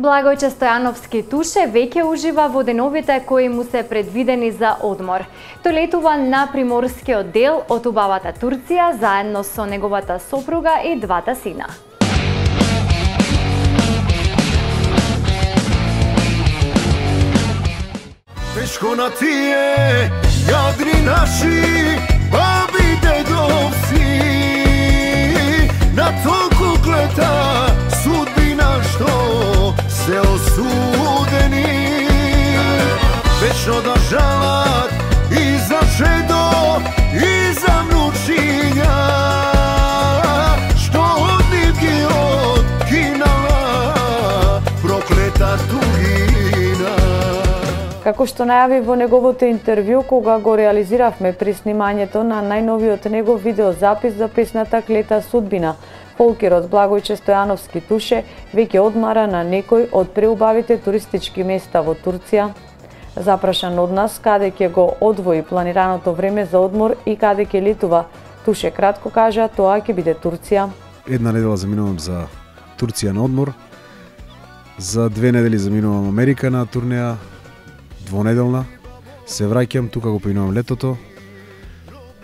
Благојче Стојановски Туше веќе ужива во деновите кои му се предвидени за одмор. Тој летува на приморскиот дел од убавата Турција заедно со неговата сопруга и двата сина. Тешко на тие јадри наши, баби дедовци, на толку гледа судбина што се осудени, вечно да жалат и за чедо и за внучиња, што од нив ги откинала проклета тугина. Како што најави во неговото интервју кога го реализиравме при снимањето на најновиот негов видеозапис за песната Клета судбина, фолкерот Благојче Стојановски Туше веќе одмара на некој од преубавите туристички места во Турција. Запрашан од нас каде ќе го одвои планираното време за одмор и каде ќе летува, Туше кратко кажа тоа ќе биде Турција. Една недела заминувам за Турција на одмор, за 2 недели заминувам Америка на турнеја, двонеделна, се враќам, тука го поминувам летото,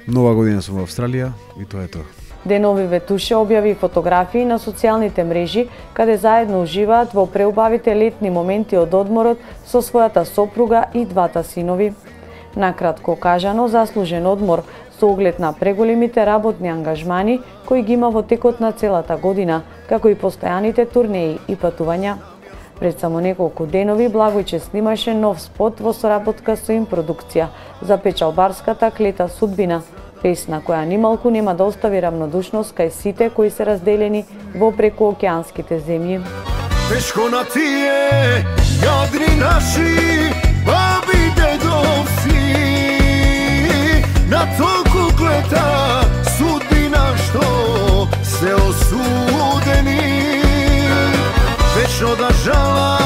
нова година сум во Австралија и тоа е тоа. Деновиве Туше објави фотографии на социјалните мрежи, каде заедно уживаат во преубавите летни моменти од одморот со својата сопруга и двата синови. Накратко кажано, заслужен одмор со оглед на преголемите работни ангажмани кои ги има во текот на целата година, како и постојаните турнеи и патувања. Пред само неколку денови Благојче снимаше нов спот во соработка со им продукција за печалбарската Клета судбина, песна која нималку нема да остави равнодушност кај сите кои се разделени во прекуокеанските земји. Тешко на тие јадри наши, баби дедовци, на толку гледа судбина што се осудени, вечно да жалат